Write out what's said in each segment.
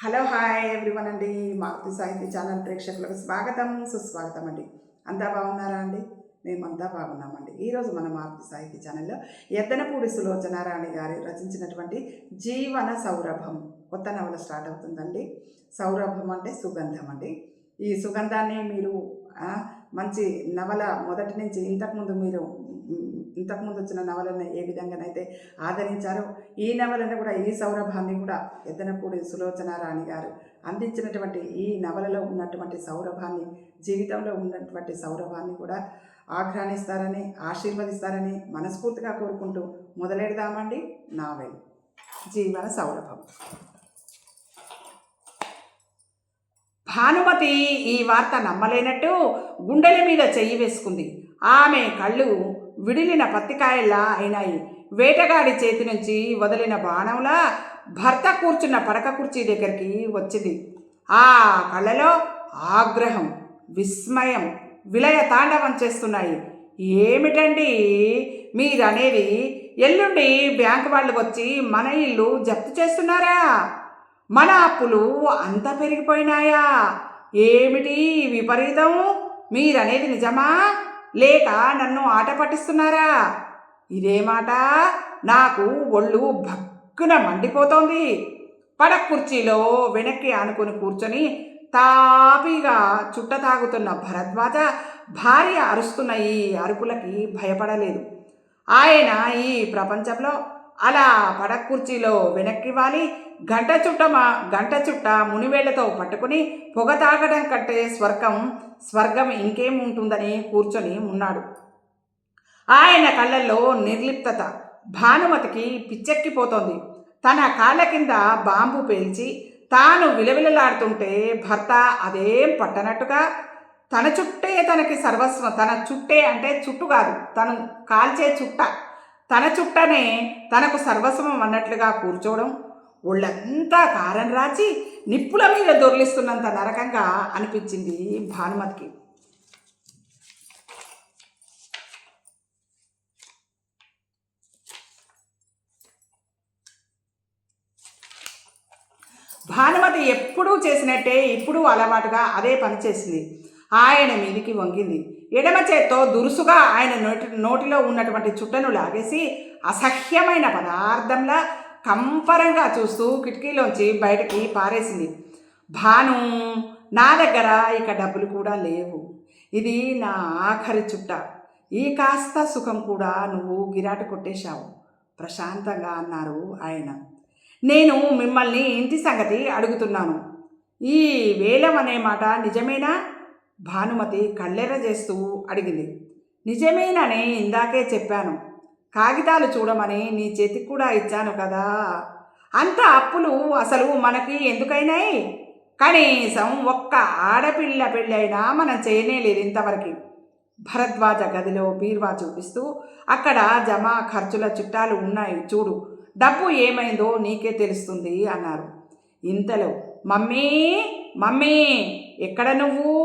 Hello hi everyone అండి. మారుతి సాహిత్య channel ప్రేక్షకులకు స్వాగతం సుస్వాగతం అండి. అంతా బాగున్నారా అండి? మేమంతా బాగున్నామండి. ఈరోజు మన మారుతి సాహిత్య ఛానల్లో ఎద్దనపూడి సులోచనారాణి గారు రచించినటువంటి జీవన సౌరభం కొత్త నవల స్టార్ట్ అవుతుందండి. సౌరభం అంటే సుగంధం అండి. ఈ సుగంధాన్ని మీరు మంచి నవల మొదటి నుంచి ఇంతకుముందు వచ్చిన నవలను ఏ విధంగానైతే ఆదరించారో ఈ నవలను కూడా, ఈ సౌరభాన్ని కూడా ఎద్దనపూడి సులోచనారాణి గారు అందించినటువంటి ఈ నవలలో ఉన్నటువంటి సౌరభాన్ని, జీవితంలో ఉన్నటువంటి సౌరభాన్ని కూడా ఆఘ్రానిస్తారని, ఆశీర్వదిస్తారని మనస్ఫూర్తిగా కోరుకుంటూ మొదలెడదామండి నావెల్ జీవన సౌరభం. భానుమతి ఈ వార్త నమ్మలేనట్టు గుండెల మీద చెయ్యి వేసుకుంది. ఆమె కళ్ళు విడిలిన పత్తికాయల్లా అయినాయి. వేటగాడి చేతి నుంచి వదిలిన బాణంలా భర్త కూర్చున్న పడక కుర్చీ దగ్గరికి వచ్చింది. ఆ కళ్ళలో ఆగ్రహం, విస్మయం, విలయ తాండవం చేస్తున్నాయి. ఏమిటండి మీరనేది? ఎల్లుండి బ్యాంకు వాళ్ళు వచ్చి మన ఇల్లు జప్తు చేస్తున్నారా? మన అప్పులు అంత పెరిగిపోయినాయా? ఏమిటి విపరీతం? మీరనేది నిజమా లేక నన్ను ఆట పట్టిస్తున్నారా? ఇదే మాట నాకు ఒళ్ళు భగ్గున మండిపోతోంది. పడక కుర్చీలో వెనక్కి ఆనుకొని కూర్చొని తాపీగా చుట్ట తాగుతున్న భరద్వాజ భార్య అరుస్తున్న ఈ అరుపులకి భయపడలేదు. ఆయన ఈ ప్రపంచంలో అలా పడక కుర్చీలో వెనక్కి వాలి గంట చుట్ట మునివేళ్లతో పట్టుకుని పొగ తాగడం కంటే స్వర్గం ఇంకేం ఉంటుందని కూర్చొని ఉన్నాడు. ఆయన కళ్ళల్లో నిర్లిప్తత భానుమతికి పిచ్చెక్కిపోతోంది. తన కాళ్ళ కింద బాంబు పేల్చి తాను విలవిలలాడుతుంటే భర్త అదేం పట్టనట్టుగా తన చుట్టే తనకి సర్వస్వం, తన చుట్టే అంటే చుట్టు కాదు, తను కాల్చే చుట్ట, తన చుట్టనే తనకు సర్వస్వం అన్నట్లుగా కూర్చోవడం ఒళ్ళంతా కారం రాచి నిప్పుల మీద దొర్లిస్తున్నంత నరకంగా అనిపించింది భానుమతికి. భానుమతి ఎప్పుడూ చేసినట్టే ఇప్పుడు అలవాటుగా అదే పని చేసింది. ఆయన మీదికి వంగింది. ఎడమ చేత్తో దురుసుగా ఆయన నోటిలో ఉన్నటువంటి చుట్టను లాగేసి అసహ్యమైన పదార్థంలా కంపరంగా చూస్తూ కిటికీలోంచి బయటకి పారేసింది. భాను, నా దగ్గర ఇక డబ్బులు కూడా లేవు. ఇది నా ఆఖరి చుట్ట. ఈ కాస్త సుఖం కూడా నువ్వు గిరాటు కొట్టేశావు ప్రశాంతంగా అన్నారు ఆయన. నేను మిమ్మల్ని ఇంటి సంగతి అడుగుతున్నాను. ఈ వేలం అనే మాట నిజమేనా? భానుమతి కళ్ళెర్ర చేస్తూ అడిగింది. నిజమేనని ఇందాకే చెప్పాను. కాగితాలు చూడమని నీ చేతికి కూడా ఇచ్చాను కదా. అంత అప్పులు అసలు మనకి ఎందుకైనాయి? కనీసం ఒక్క ఆడపిల్ల పెళ్ళైనా మనం చేయనేలేదు ఇంతవరకు. భరద్వాజ గదిలో బీర్వా చూపిస్తూ, అక్కడ జమా ఖర్చుల చిట్టాలు ఉన్నాయి చూడు, డబ్బు ఏమైందో నీకే తెలుస్తుంది అన్నారు. ఇంతలో మమ్మీ మమ్మీ ఎక్కడ నువ్వు?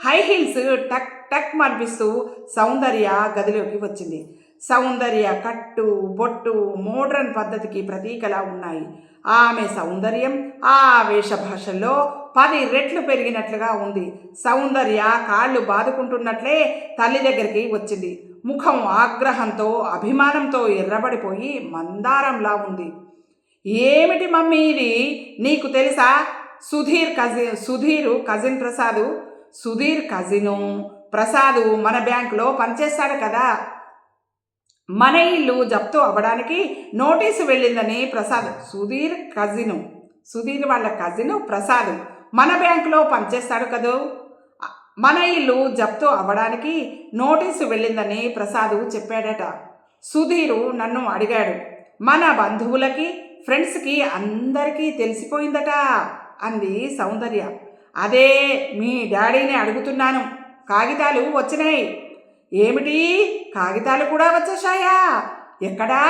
హై హీల్స్ టక్ టక్ మనిపిస్తూ సౌందర్య గదిలోకి వచ్చింది. సౌందర్య కట్టు బొట్టు మోడ్రన్ పద్ధతికి ప్రతీకలా ఉన్నాయి. ఆమె సౌందర్యం ఆ వేషభాషల్లో 10 రెట్లు పెరిగినట్లుగా ఉంది. సౌందర్య కాళ్ళు బాదుకుంటున్నట్లే తల్లి దగ్గరికి వచ్చింది. ముఖం ఆగ్రహంతో అభిమానంతో ఎర్రబడిపోయి మందారంలా ఉంది. ఏమిటి మమ్మీ ఇది? నీకు తెలుసా? సుధీరు కజిన్ ప్రసాదు. సుధీర్ కజిను ప్రసాదు మన బ్యాంకులో పనిచేస్తాడు కదా. మన ఇల్లు జప్తు అవ్వడానికి నోటీసు వెళ్ళిందని ప్రసాద్, సుధీర్ వాళ్ళ కజిను ప్రసాద్ మన బ్యాంకులో పనిచేస్తాడు కదూ. మన ఇల్లు జప్తు అవ్వడానికి నోటీసు వెళ్ళిందని ప్రసాద్ చెప్పాడట. సుధీరు నన్ను అడిగాడు. మన బంధువులకి, ఫ్రెండ్స్కి అందరికీ తెలిసిపోయిందట అంది సౌందర్య. అదే మీ డాడీని అడుగుతున్నాను. కాగితాలు వచ్చినాయి. ఏమిటి, కాగితాలు కూడా వచ్చేశాయా? ఎక్కడా?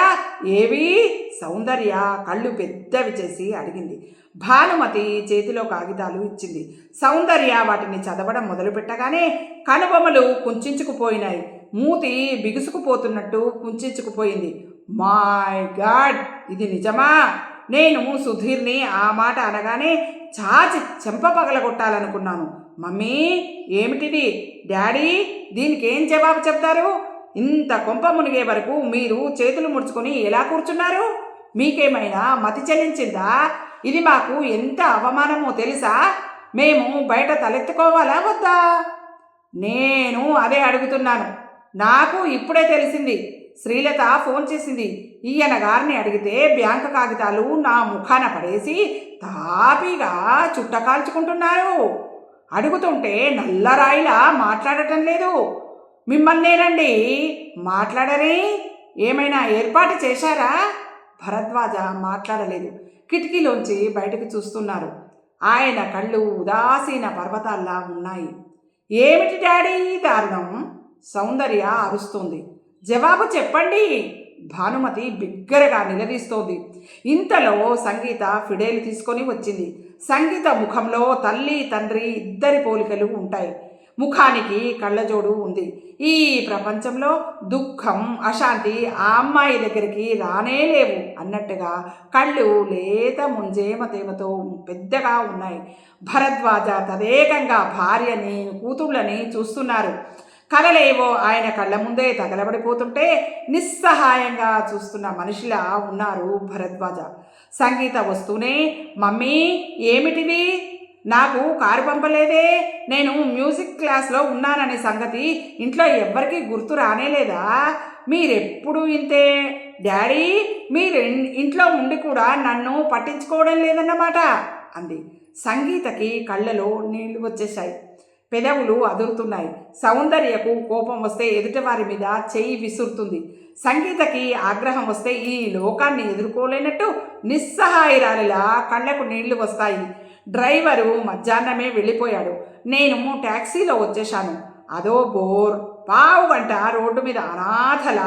ఏవి? సౌందర్య కళ్ళు పెద్దవి చేసి అడిగింది. భానుమతి చేతిలో కాగితాలు ఇచ్చింది. సౌందర్య వాటిని చదవడం మొదలుపెట్టగానే కనుబొమ్మలు కుంచుకుపోయినాయి. మూతి బిగుసుకుపోతున్నట్టు కుంచుకుపోయింది. మై గాడ్, ఇది నిజమా? నేను సుధీర్ని ఆ మాట అనగానే చాచి చెంప పగలగొట్టాలనుకున్నాను. మమ్మీ, ఏమిటిది? డాడీ, దీనికి ఏం జవాబు చెప్తారు? ఇంత కొంప మునిగే వరకు మీరు చేతులు ముడుచుకొని ఎలా కూర్చున్నారు? మీకేమైనా మతి చెల్లించిందా? ఇది మాకు ఎంత అవమానమో తెలుసా? మేము బయట తలెత్తుకోవాలా వద్దా? నేను అదే అడుగుతున్నాను. నాకు ఇప్పుడే తెలిసింది. శ్రీలత ఫోన్ చేసింది. ఈయన గారిని అడిగితే బ్యాంకు కాగితాలు నా ముఖాన పడేసి తాపీగా చుట్ట కాల్చుకుంటున్నారు. అడుగుతుంటే నల్లరాయిలా మాట్లాడటం లేదు. మిమ్మల్నేనండి. మాట్లాడరే? ఏమైనా ఏర్పాటు చేశారా? భరద్వాజ మాట్లాడలేదు. కిటికీలోంచి బయటకు చూస్తున్నారు. ఆయన కళ్ళు ఉదాసీన పర్వతాల్లా ఉన్నాయి. ఏమిటి డాడీ దారుణం? సౌందర్య అరుస్తోంది. జవాబు చెప్పండి, భానుమతి బిగ్గరగా నిలదీస్తోంది. ఇంతలో సంగీత ఫిడేలు తీసుకొని వచ్చింది. సంగీత ముఖంలో తల్లి తండ్రి ఇద్దరి పోలికలు ఉంటాయి. ముఖానికి కళ్ళజోడు ఉంది. ఈ ప్రపంచంలో దుఃఖం, అశాంతి ఆ అమ్మాయి దగ్గరికి రానే లేవు అన్నట్టుగా కళ్ళు లేత ముంజేమ తేమతో పెద్దగా ఉన్నాయి. భరద్వాజ తదేకంగా భార్యని, కూతుళ్ళని చూస్తున్నారు. కలలేవో ఆయన కళ్ళ ముందే తగలబడిపోతుంటే నిస్సహాయంగా చూస్తున్న మనిషిలా ఉన్నారు భరద్వాజ. సంగీత వస్తూనే, మమ్మీ, ఏమిటివి? నాకు కారు పంపలేదే. నేను మ్యూజిక్ క్లాస్లో ఉన్నాననే సంగతి ఇంట్లో ఎవ్వరికీ గుర్తు రానేలేదా? మీరెప్పుడు ఇంతే డాడీ. మీరు ఇంట్లో ఉండి కూడా నన్ను పట్టించుకోవడం లేదన్నమాట అంది. సంగీతకి కళ్ళలో నీళ్లు వచ్చేశాయి. పెదవులు అదురుతున్నాయి. సౌందర్యకు కోపం వస్తే ఎదుటివారి మీద చెయ్యి విసురుతుంది. సంగీతకి ఆగ్రహం వస్తే ఈ లోకాన్ని ఎదుర్కోలేనట్టు నిస్సహాయురాలిలా కళ్ళకు నీళ్లు వస్తాయి. డ్రైవరు మధ్యాహ్నమే వెళ్ళిపోయాడు. నేను ట్యాక్సీలో వచ్చేశాను. అదో బోర్. పావు గంట రోడ్డు మీద అనాథల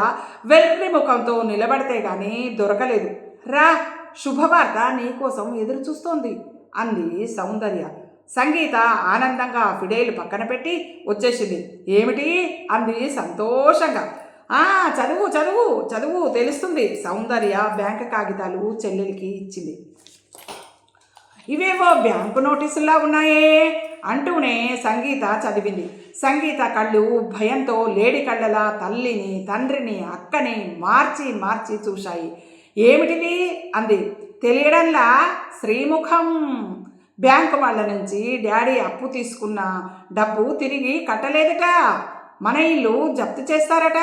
వెర్రి ముఖంతో నిలబడితే గానీ దొరకలేదు. రా, శుభవార్త నీకోసం ఎదురు చూస్తోంది అంది సౌందర్య. సంగీత ఆనందంగా ఫిడేలు పక్కన పెట్టి వచ్చేసింది. ఏమిటి అంది సంతోషంగా. చదువు చదువు చదువు, తెలుస్తుంది. సౌందర్య బ్యాంకు కాగితాలు చెల్లెలికి ఇచ్చింది. ఇవేవో బ్యాంకు నోటీసుల్లా ఉన్నాయే అంటూనే సంగీత చదివింది. సంగీత కళ్ళు భయంతో లేడి కళ్ళలా తల్లిని, తండ్రిని, అక్కని మార్చి మార్చి చూశాయి. ఏమిటిది అంది. తెలియడంలా శ్రీముఖం. బ్యాంకు వాళ్ళ నుంచి డాడీ అప్పు తీసుకున్న డబ్బు తిరిగి కట్టలేదట. మన ఇల్లు జప్తు చేస్తారట.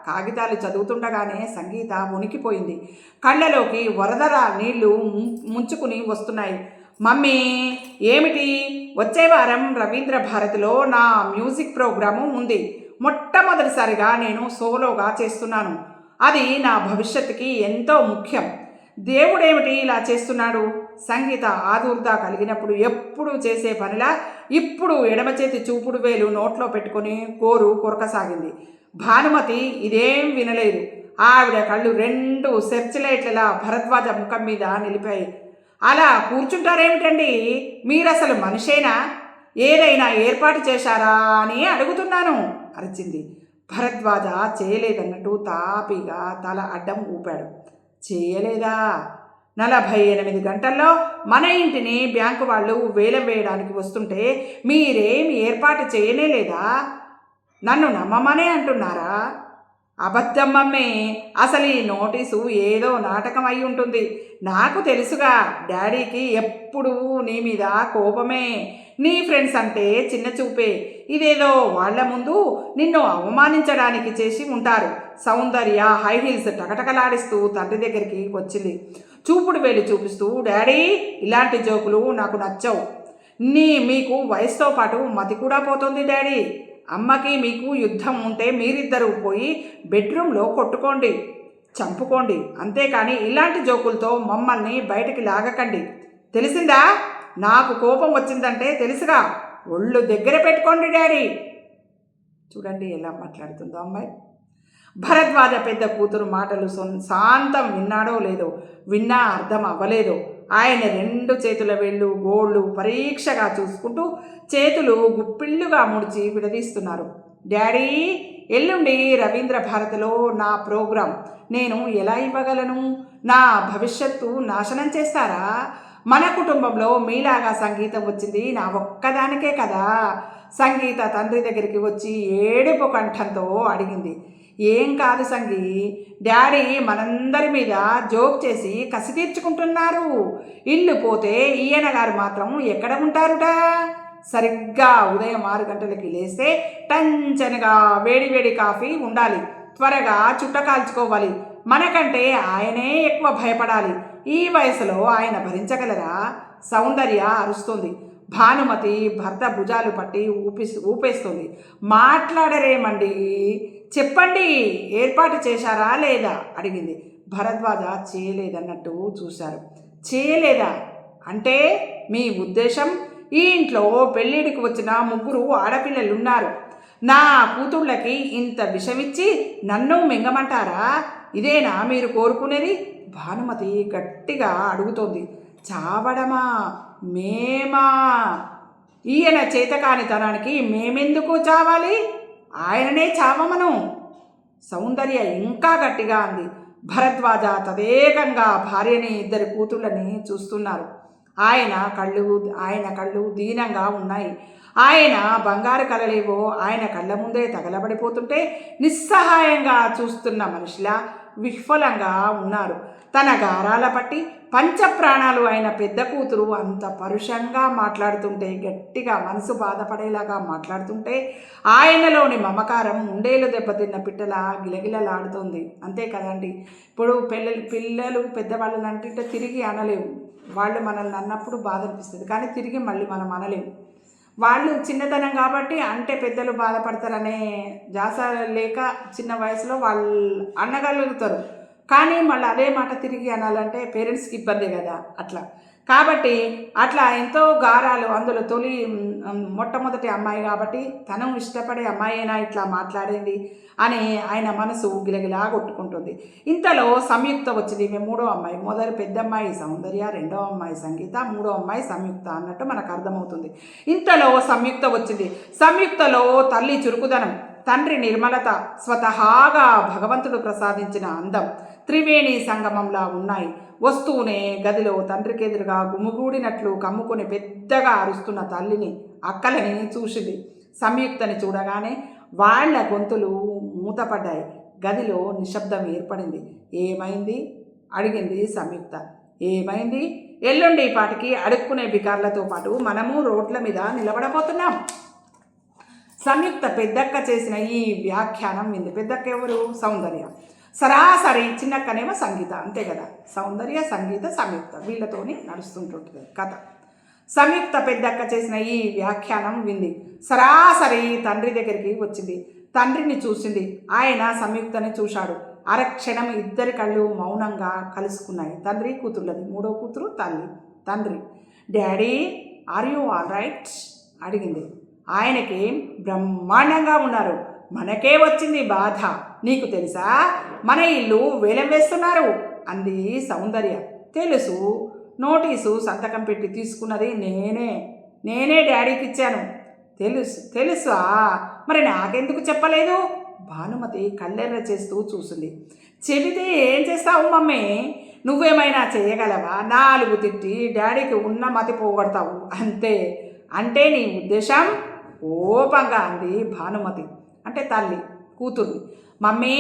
కాగితాలు చదువుతుండగానే సంగీత వణికిపోయింది. కళ్ళలోకి వరదల నీళ్లు ముంచుకుని వస్తున్నాయి. మమ్మీ, ఏమిటి? వచ్చే వారం రవీంద్ర భారతిలో నా మ్యూజిక్ ప్రోగ్రాము ఉంది. మొట్టమొదటిసారిగా నేను సోలోగా చేస్తున్నాను. అది నా భవిష్యత్తుకి ఎంతో ముఖ్యం. దేవుడేమిటి ఇలా చేస్తున్నాడు? సంగీత ఆదుర్దా కలిగినప్పుడు ఎప్పుడు చేసే పనిలా ఇప్పుడు ఎడమ చేతి చూపుడు వేలు నోట్లో పెట్టుకుని కోరు కొరకసాగింది. భానుమతి ఇదేం వినలేదు. ఆవిడ కళ్ళు రెండు సెర్చ్ లైట్లలా భరద్వాజ ముఖం మీద నిలిపాయి. అలా కూర్చుంటారేమిటండి? మీరసలు మనిషేనా? ఏదైనా ఏర్పాటు చేశారా అని అడుగుతున్నాను అరిచింది. భరద్వాజ చేయలేదన్నట్టు తాపీగా తల అడ్డం ఊపాడు. చేయలేదా? 48 గంటల్లో మన ఇంటిని బ్యాంకు వాళ్ళు వేలం వేయడానికి వస్తుంటే మీరేమి ఏర్పాటు చేయలేదా? నన్ను నమ్మమనే అంటున్నారా? అబద్ధం మమ్మీ. అసలు ఈ నోటీసు ఏదో నాటకం అయి ఉంటుంది. నాకు తెలుసుగా, డాడీకి ఎప్పుడూ నీ మీద కోపమే. నీ ఫ్రెండ్స్ అంటే చిన్న చూపే. ఇదేదో వాళ్ల ముందు నిన్ను అవమానించడానికి చేసి ఉంటారు. సౌందర్య హై హీల్స్ టకటకలాడిస్తూ తండ్రి దగ్గరికి వచ్చింది. చూపుడు వేలు చూపిస్తూ, డాడీ, ఇలాంటి జోకులు నాకు నచ్చవు. మీకు వయసుతో పాటు మతి కూడా పోతుంది డాడీ. అమ్మకి మీకు యుద్ధం ఉంటే మీరిద్దరూ పోయి బెడ్రూమ్లో కొట్టుకోండి, చంపుకోండి. అంతేకాని ఇలాంటి జోకులతో మమ్మల్ని బయటికి లాగకండి. తెలిసిందా? నాకు కోపం వచ్చిందంటే తెలుసుగా. ఒళ్ళు దగ్గర పెట్టుకోండి డాడీ. చూడండి ఎలా మాట్లాడుతుందో అమ్మాయి. భరద్వాజ పెద్ద కూతురు మాటలు శాంతం విన్నాడో లేదో, విన్నా అర్థం అవ్వలేదో. ఆయన 2 చేతుల వేళ్ళు గోళ్ళు పరీక్షగా చూసుకుంటూ చేతులు గుప్పిళ్ళుగా ముడిచి విడదీస్తున్నారు. డాడీ, ఎల్లుండి రవీంద్ర భారతిలో నా ప్రోగ్రాం. నేను ఎలా ఇవ్వగలను? నా భవిష్యత్తు నాశనం చేస్తారా? మన కుటుంబంలో మీలాగా సంగీతం వచ్చింది నా ఒక్కదానికే కదా. సంగీత తండ్రి దగ్గరికి వచ్చి ఏడుపు కంఠంతో అడిగింది. ఏం కాదు సంగీ, డాడీ మనందరి మీద జోక్ చేసి కసి తీర్చుకుంటున్నారు. ఇల్లు పోతే ఈయన గారు మాత్రం ఎక్కడ ఉంటారుట? సరిగ్గా ఉదయం 6 గంటలకి లేస్తే టంచనగా వేడి కాఫీ ఉండాలి. త్వరగా చుట్ట కాల్చుకోవాలి. మనకంటే ఆయనే ఎక్కువ భయపడాలి. ఈ వయసులో ఆయన భరించగలరా? సౌందర్య అరుస్తుంది. భానుమతి భర్త భుజాలు పట్టి ఊపేస్తుంది. మాట్లాడరేమండి, చెప్పండి, ఏర్పాటు చేశారా లేదా అడిగింది. భరద్వాజ చేయలేదన్నట్టు చూశారు. చేయలేదా అంటే మీ ఉద్దేశం? ఈ ఇంట్లో పెళ్ళిడికి వచ్చిన 3 ఆడపిల్లలున్నారు. నా కూతుళ్ళకి ఇంత విషమిచ్చి నన్ను మింగమంటారా? ఇదేనా మీరు కోరుకునేది? భానుమతి గట్టిగా అడుగుతోంది. చావడమా? మేమా? ఈయన చేతకానితనానికి మేమెందుకు చావాలి? ఆయననే చావమను. సౌందర్య ఇంకా గట్టిగా అంది. భరద్వాజ తదేకంగా భార్యని 2 కూతుళ్ళని చూస్తున్నారు. ఆయన కళ్ళు దీనంగా ఉన్నాయి. ఆయన బంగారు కలలేవో ఆయన కళ్ళ ముందే తగలబడిపోతుంటే నిస్సహాయంగా చూస్తున్న మనిషిలా విఫలంగా ఉన్నారు. తన గారాల పట్టి పంచప్రాణాలు అయిన పెద్ద కూతురు అంత పరుషంగా మాట్లాడుతుంటే, గట్టిగా మనసు బాధపడేలాగా మాట్లాడుతుంటే ఆయనలోని మమకారం ఉండేలు దెబ్బతిన్న పిట్టలా గిలగిలలాడుతుంది. అంతే కదండి. ఇప్పుడు పిల్లలు పెద్దవాళ్ళని అంటే తిరిగి అనలేము. వాళ్ళు మనల్ని అన్నప్పుడు బాధ అనిపిస్తుంది, కానీ తిరిగి మళ్ళీ మనం అనలేము. వాళ్ళు చిన్నతనం కాబట్టి అంటే పెద్దలు బాధపడతారనే జాస లేక చిన్న వయసులో వాళ్ళు అనగలుగుతారు. కానీ మళ్ళీ అదే మాట తిరిగి అనాలంటే పేరెంట్స్కి ఇబ్బంది కదా. కాబట్టి అట్లా ఎంతో గారాలు. అందులో మొట్టమొదటి అమ్మాయి కాబట్టి తను ఇష్టపడే అమ్మాయినా ఇట్లా మాట్లాడింది అని ఆయన మనసు గిలగిలా కొట్టుకుంటుంది. ఇంతలో సంయుక్త వచ్చింది. మేము 3వ అమ్మాయి. మొదలు పెద్ద అమ్మాయి సౌందర్య, 2వ అమ్మాయి సంగీత, 3వ అమ్మాయి సంయుక్త అన్నట్టు మనకు అర్థమవుతుంది. ఇంతలో సంయుక్త వచ్చింది. సంయుక్తలో తల్లి చురుకుదనం, తండ్రి నిర్మలత, స్వతహాగా భగవంతుడు ప్రసాదించిన అందం త్రివేణి సంగమంలా ఉన్నాయి. వస్తూనే గదిలో తండ్రికి ఎదురుగా గుమిగూడినట్లు కమ్ముకొని పెద్దగా అరుస్తున్న తల్లిని, అక్కలని చూసింది. సంయుక్తని చూడగానే వాళ్ళ గొంతులు మూతపడ్డాయి. గదిలో నిశ్శబ్దం ఏర్పడింది. ఏమైంది అడిగింది సంయుక్త. ఏమైంది? ఎల్లుండి పాటికి అడుక్కునే బికార్లతో పాటు మనము రోడ్ల మీద నిలబడబోతున్నాం. సంయుక్త పెద్దక్క చేసిన ఈ వ్యాఖ్యానం వింది. పెద్దక్క ఎవరు? సౌందర్య. సరాసరి చిన్నక్కనేమో సంగీత. అంతే కదా. సౌందర్య, సంగీత, సంయుక్త వీళ్ళతోని నడుస్తుంటుంటుంది కథ. సంయుక్త పెద్దక్క చేసిన ఈ వ్యాఖ్యానం వింది. సరాసరి తండ్రి దగ్గరికి వచ్చింది. తండ్రిని చూసింది. ఆయన సంయుక్తని చూశాడు. అరక్షణం ఇద్దరి కళ్ళు మౌనంగా కలుసుకున్నాయి. తండ్రి కూతుర్లది. 3వ కూతురు తండ్రి. Daddy, are you all right అడిగింది. ఆయనకి బ్రహ్మాండంగా ఉన్నారు. మనకే వచ్చింది బాధ. నీకు తెలుసా, మన ఇల్లు వేలం వేస్తున్నారు అంది సౌందర్య. తెలుసు. నోటీసు సంతకం పెట్టి తీసుకున్నది నేనే డాడీకి ఇచ్చాను. తెలుసా? మరి నాకెందుకు చెప్పలేదు? భానుమతి కళ్ళెర్ర చేస్తూ చూసింది. చెబితే ఏం చేస్తావు మమ్మీ? నువ్వేమైనా చేయగలవా? 4 తిట్టి డాడీకి ఉన్న మతి పోగొడతావు అంతే. అంటే నీ ఉద్దేశం? కోపంగా అంది భానుమతి. అంటే తల్లి కూతుర్ని. మమ్మీ,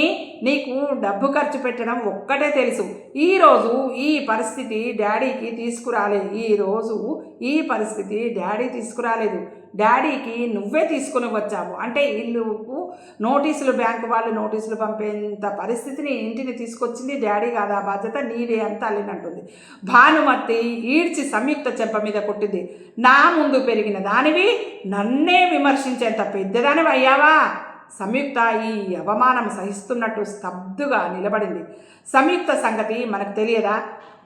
నీకు డబ్బు ఖర్చు పెట్టడం ఒక్కటే తెలుసు. ఈరోజు ఈ పరిస్థితి డాడీకి తీసుకురాలేదు. డాడీకి నువ్వే తీసుకుని వచ్చావు. అంటే ఇల్లుకు నోటీసులు, బ్యాంకు వాళ్ళు నోటీసులు పంపేంత పరిస్థితిని ఇంటిని తీసుకొచ్చింది డాడీ కాదా? బాధ్యత నీదే అంత అల్లినట్టుంది. భానుమతి ఈడ్చి సంయుక్త చెంప మీద కొట్టింది. నా ముందు పెరిగిన దానివి నన్నే విమర్శించేంత పెద్దదానివి అయ్యావా? సంయుక్త ఈ అవమానం సహిస్తున్నట్టు స్తబ్దుగా నిలబడింది. సంయుక్త సంగతి మనకు తెలియదా?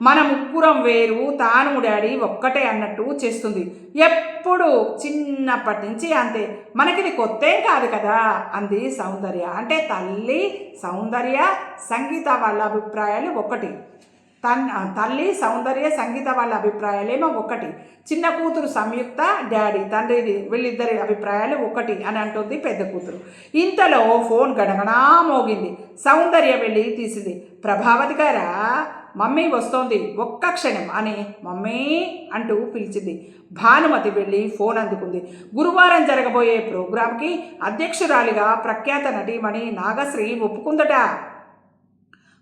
మన ముగ్గురం వేరు, తాను డాడీ ఒక్కటే అన్నట్టు చేస్తుంది. ఎప్పుడు చిన్నప్పటి నుంచి అంతే. మనకిది కొత్తేం కాదు కదా అంది సౌందర్య. అంటే తల్లి సౌందర్య, సంగీత వాళ్ళ అభిప్రాయాలు ఒకటి. తల్లి సౌందర్య, సంగీత వాళ్ళ అభిప్రాయాలేమో ఒకటి. చిన్న కూతురు సంయుక్త, డాడీ తండ్రిది వీళ్ళిద్దరి అభిప్రాయాలు ఒకటి అని అంటుంది పెద్ద కూతురు. ఇంతలో ఫోన్ గడగడా మోగింది. సౌందర్య వెళ్ళి తీసింది. ప్రభావతి గారా, మమ్మీ వస్తోంది, ఒక్క క్షణం అని మమ్మీ అంటూ పిలిచింది. భానుమతి వెళ్ళి ఫోన్ అందుకుంది. గురువారం జరగబోయే ప్రోగ్రాంకి అధ్యక్షురాలిగా ప్రఖ్యాత నటీమణి నాగశ్రీ ఒప్పుకుందట.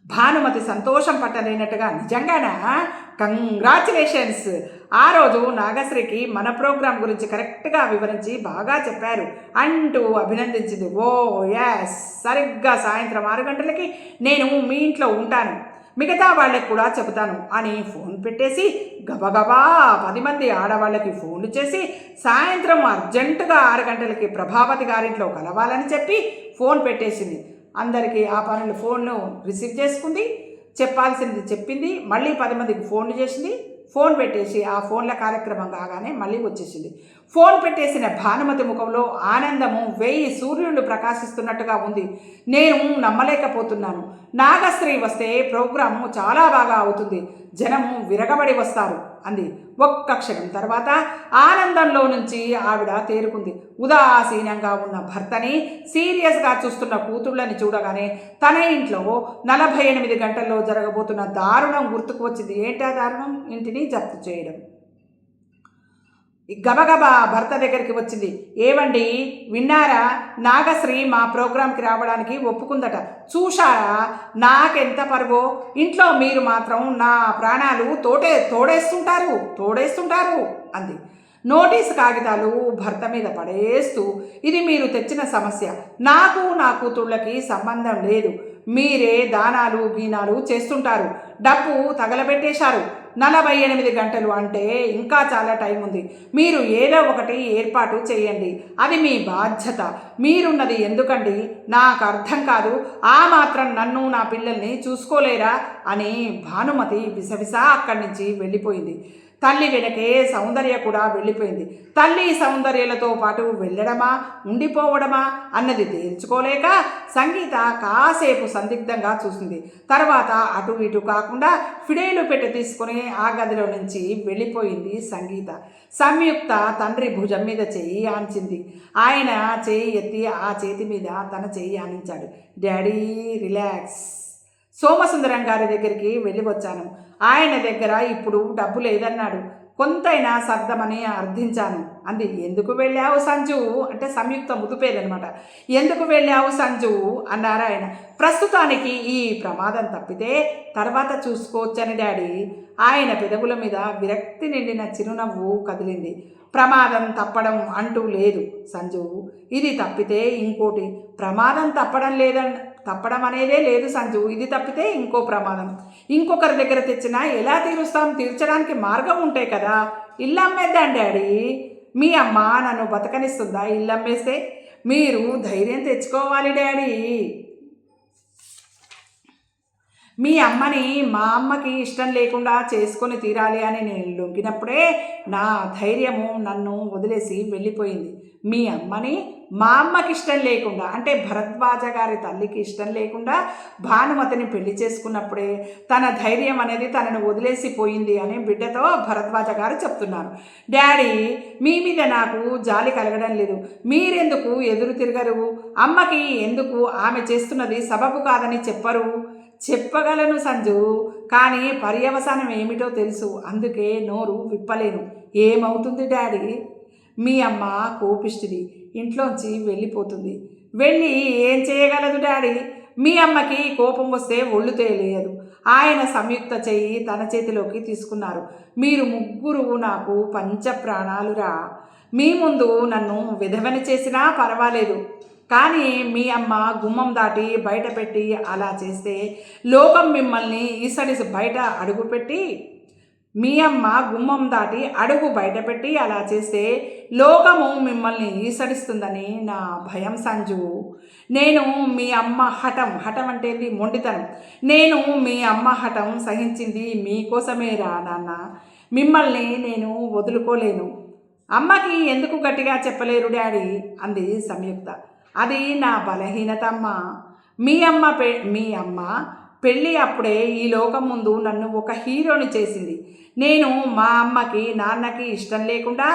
భానుమతి సంతోషం పట్టలేనట్టుగా, నిజంగానా? కంగ్రాచులేషన్స్. ఆ రోజు నాగశ్రీకి మన ప్రోగ్రాం గురించి కరెక్ట్గా వివరించి బాగా చెప్పారు అంటూ అభినందించింది. ఓ ఎస్, సరిగ్గా సాయంత్రం 6 గంటలకి నేను మీ ఇంట్లో ఉంటాను, మిగతా వాళ్ళకి కూడా చెబుతాను అని ఫోన్ పెట్టేసి గబగబా 10 మంది ఆడవాళ్ళకి ఫోన్లు చేసి సాయంత్రం అర్జెంటుగా 6 గంటలకి ప్రభావతి గారింట్లో కలవాలని చెప్పి ఫోన్ పెట్టేసింది. అందరికీ ఆ పనులు ఫోన్ను రిసీవ్ చేసుకుంది, చెప్పాల్సింది చెప్పింది, మళ్ళీ 10 మందికి ఫోన్లు చేసింది, ఫోన్ పెట్టేసి ఆ ఫోన్ల కార్యక్రమం కాగానే మళ్ళీ వచ్చేసింది. ఫోన్ పెట్టేసిన భానుమతి ముఖంలో ఆనందము 1000 సూర్యుళ్ళు ప్రకాశిస్తున్నట్టుగా ఉంది. నేను నమ్మలేకపోతున్నాను. నాగశ్రీ వస్తే ప్రోగ్రాము చాలా బాగా అవుతుంది, జనము విరగబడి వస్తారు అంది. ఒక్క క్షణం తర్వాత ఆనందంలో నుంచి ఆవిడ తేరుకుంది. ఉదాసీనంగా ఉన్న భర్తని సీరియస్గా చూస్తున్న కూతుళ్ళని చూడగానే తన ఇంట్లో 48 గంటల్లో జరగబోతున్న దారుణం గుర్తుకు వచ్చింది. ఏంటా దారుణం? ఇంటిని జప్తు చేయడం. గబగబా భర్త దగ్గరికి వచ్చింది. ఏవండి, విన్నారా? నాగశ్రీ మా ప్రోగ్రాంకి రావడానికి ఒప్పుకుందట. చూశారా నాకెంత పరువో? ఇంట్లో మీరు మాత్రం నా ప్రాణాలు తోడేస్తుంటారు అంది. నోటీసు కాగితాలు భర్త మీద పడేస్తూ, ఇది మీరు తెచ్చిన సమస్య, నాకు నా కూతుళ్ళకి సంబంధం లేదు, మీరే దానాలు గీనాలు చేస్తుంటారు, డబ్బు తగలబెట్టేశారు, 48 గంటలు అంటే ఇంకా చాలా టైం ఉంది, మీరు ఏదో ఒకటి ఏర్పాటు చేయండి, అది మీ బాధ్యత, మీరున్నది ఎందుకండి? నాకు అర్థం కాదు, ఆ మాత్రం నన్ను నా పిల్లల్ని చూసుకోలేరా అని భానుమతి విసవిసా అక్కడి నుంచి వెళ్ళిపోయింది. తల్లి వెనకే సౌందర్య కూడా వెళ్ళిపోయింది. తల్లి సౌందర్యలతో పాటు వెళ్ళడమా ఉండిపోవడమా అన్నది తేల్చుకోలేక సంగీత కాసేపు సందిగ్ధంగా చూసింది. తర్వాత అటు ఇటు కాకుండా ఫిడేలు పెట్టి తీసుకుని ఆ గదిలో నుంచి వెళ్ళిపోయింది సంగీత. సంయుక్త తండ్రి భుజం మీద చెయ్యి ఆనించింది. ఆయన చెయ్యి ఎత్తి ఆ చేతి మీద తన చెయ్యి ఆనించాడు. Daddy relax. సోమసుందరం గారి దగ్గరికి వెళ్ళి వచ్చాను. ఆయన దగ్గర ఇప్పుడు డబ్బు లేదన్నాడు. కొంతైనా సర్దమని అర్థించాను అంది. ఎందుకు వెళ్ళావు సంజు అంటే సంయుక్త ముద్దు పేరనమాట. ఎందుకు వెళ్ళావు సంజు అన్నారు ఆయన. ప్రస్తుతానికి ఈ ప్రమాదం తప్పితే తర్వాత చూసుకోవచ్చని డాడీ. ఆయన పెదవుల మీద విరక్తి నిండిన చిరునవ్వు కదిలింది. ప్రమాదం తప్పడం అంటూ లేదు సంజు, ఇది తప్పితే ఇంకోటి. ప్రమాదం తప్పడం అనేదే లేదు సంజు, ఇది తప్పితే ఇంకో ప్రమాదం. ఇంకొకరి దగ్గర తెచ్చినా ఎలా తీరుస్తాం? తీర్చడానికి మార్గం ఉంటాయి కదా. ఇల్లు అమ్మేద్దాం డాడీ. మీ అమ్మ నన్ను బతకనిస్తుందా ఇల్లు అమ్మేస్తే? మీరు ధైర్యం తెచ్చుకోవాలి డాడీ. మీ అమ్మని మా అమ్మకి ఇష్టం లేకుండా చేసుకొని తీరాలి అని నేను లొంగినప్పుడే నా ధైర్యము నన్ను వదిలేసి వెళ్ళిపోయింది. మీ అమ్మని మా అమ్మకి ఇష్టం లేకుండా అంటే భరద్వాజ గారి తల్లికి ఇష్టం లేకుండా భానుమతిని పెళ్లి చేసుకున్నప్పుడే తన ధైర్యం అనేది తనను వదిలేసిపోయింది అని బిడ్డతో భరద్వాజ గారు చెప్తున్నారు. డాడీ, మీ మీద నాకు జాలి కలగడం లేదు. మీరెందుకు ఎదురు తిరగరు? అమ్మకి ఎందుకు ఆమె చేస్తున్నది సబబు కాదని చెప్పరు? చెప్పగలను సంజు, కానీ పర్యవసానం ఏమిటో తెలుసు, అందుకే నోరు విప్పలేను. ఏమవుతుంది డాడీ? మీ అమ్మ కోపిష్టిది, ఇంట్లోంచి వెళ్ళిపోతుంది. వెళ్ళి ఏం చేయగలదు డాడీ? మీ అమ్మకి కోపం వస్తే ఒళ్ళు తేలియదు. ఆయన సంయుక్త చెయ్యి తన చేతిలోకి తీసుకున్నారు. మీరు ముగ్గురు నాకు పంచ ప్రాణాలురా. మీ ముందు నన్ను విధవని చేసినా పర్వాలేదు, కానీ మీ అమ్మ గుమ్మం దాటి బయట పెట్టి అలా చేస్తే లోకం మిమ్మల్ని ఈసడిసి బయట అడుగుపెట్టి మీ అమ్మ గుమ్మం దాటి అడుగు బయటపెట్టి అలా చేస్తే లోకము మిమ్మల్ని ఈసడిస్తుందని నా భయం సంజు. నేను మీ అమ్మ హఠం అంటే మొండితనం. నేను మీ అమ్మ హఠం సహించింది మీకోసమేరా నాన్న. మిమ్మల్ని నేను వదులుకోలేను. అమ్మకి ఎందుకు గట్టిగా చెప్పలేరు డాడీ అంది సంయుక్త. అది నా బలహీనత అమ్మా. మీ అమ్మ పెళ్ళి అప్పుడే ఈ లోకం ముందు నన్ను ఒక హీరోని చేసింది. నేను మా అమ్మకి నాన్నకి ఇష్టం లేకుండా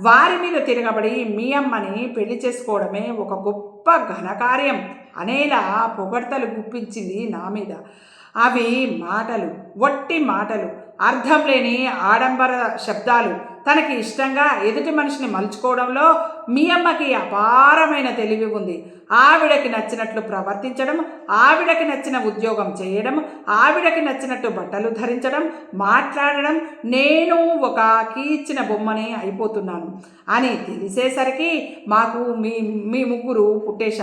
వారి మీద తిరగబడి మీ అమ్మని పెళ్లి చేసుకోవడమే ఒక గొప్ప ఘనకార్యం అనేలా పొగడ్తలు గుప్పించింది నా మీద. అవి మాటలు, వట్టి మాటలు, అర్థం లేని ఆడంబర శబ్దాలు. తనకి ఇష్టంగా ఎదుటి మనిషిని మలుచుకోవడంలో మీ అమ్మకి అపారమైన తెలివి ఉంది. ఆవిడకి నచ్చినట్లు ప్రవర్తించడం, ఆవిడకి నచ్చిన ఉద్యోగం చేయడం, ఆవిడకి నచ్చినట్టు బట్టలు ధరించడం, మాట్లాడడం, నేను ఒక కీచిన బొమ్మనే అయిపోతున్నాను అని తెలిసేసరికి మాకు మీ మీ ముగ్గురు పుట్టేశారు.